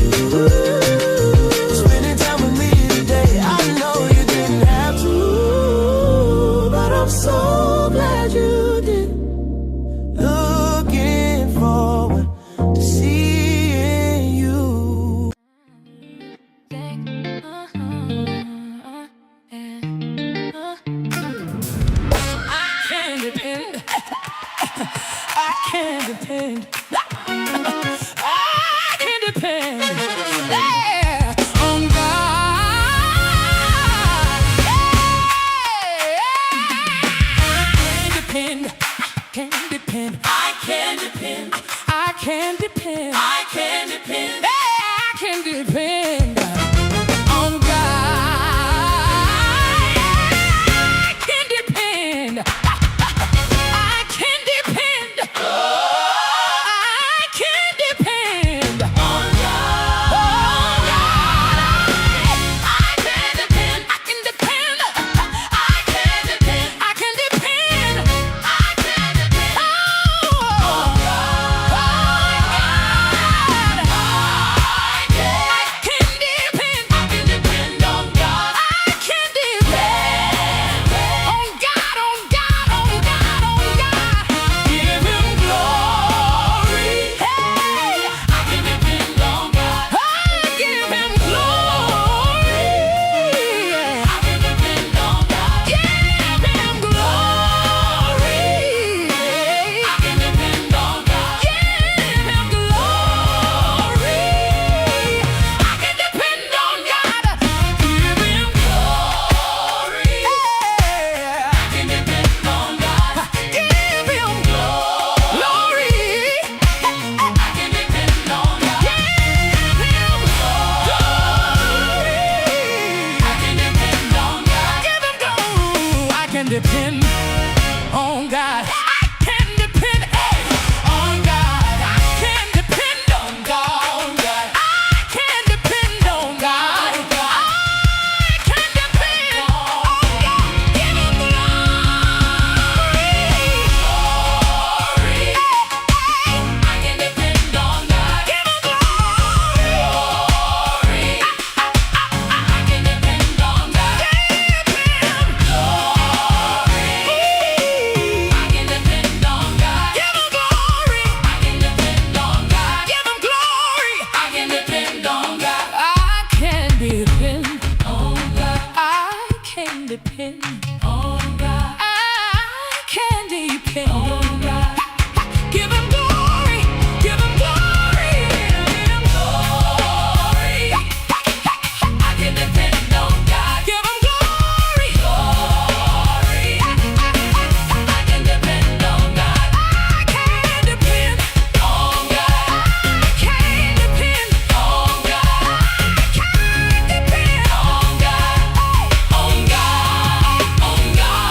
for spending time with me today. I know you didn't have to, but I'm so glad you did. Looking forward to seeing you. I can depend. I can depend. Yeah, on God. Yeah. I can depend. I can depend. I can depend. I can depend. Yeah, I can depend on God. I can depend. I can depend. I can depend on God. On God. I can depend. I can depend. I can depend. I can depend. I can depend on God. I can depend. I can depend on God. I can depend on God. On God. On God. On God. Give Him glory. Hey, I can depend on God. I give Him glory. I can depend on God. Give Him glory. I can depend on God. Give Him glory. I can depend on God. Give Him glory. I can depend on God. Give Him glory. I can depend on God. Give Him glory. I can depend on God. Give Him glory. I can depend on God. I can depend on God. I can depend on God. I can depend on God. I can depend on God. Give Him glory. I can depend on God. Give Him glory. I can depend on God. Give Him glory. I can depend on God. Give Him glory. I can depend on God. Give Him glory. I can depend on God. I can depend on God. I can depend on God. I can depend on God. Give Him glory. Give Him glory. Give Him glory. I can depend on God. Give Him glory. Glory. I can depend on God. I can depend on God. I can depend on God. I can depend on God. On God. On God.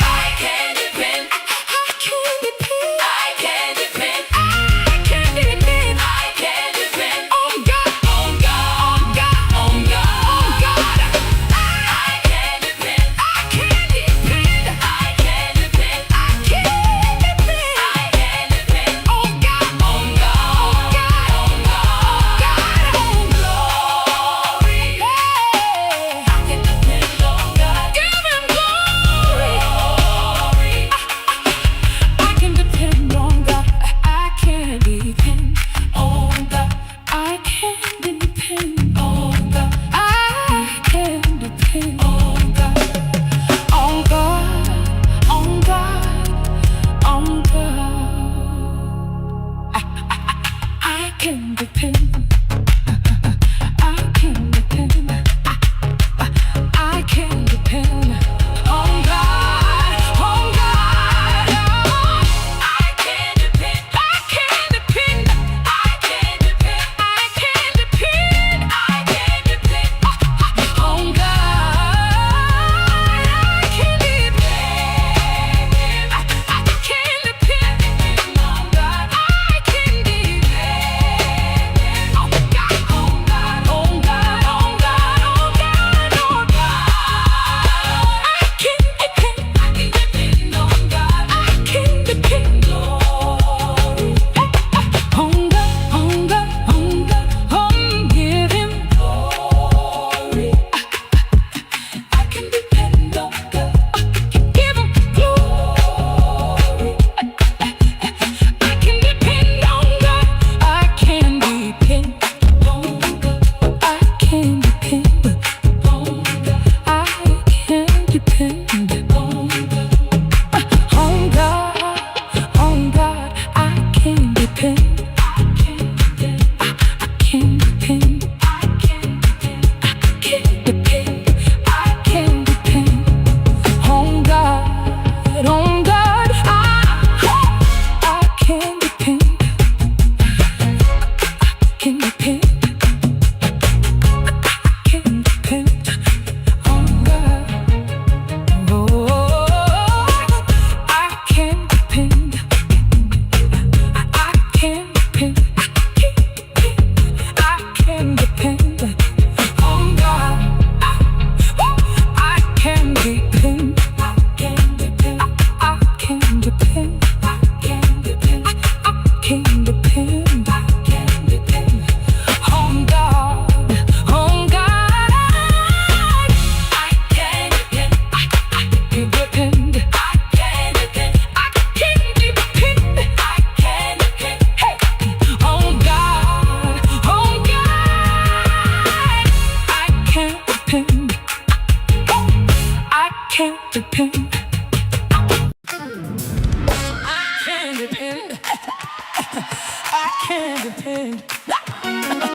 I can depend. I can depend. I can depend. I can depend. I can depend on God. On God. On God. On God. On God. I can depend. I can depend. I can depend. I can depend. I can depend on God. On God. On God. On glory. I can depend on God. Give Him glory. I can depend on God. I can depend on God. I can depend on God. I can depend on God. On God. On God. On God. I can depend. I can depend. depend.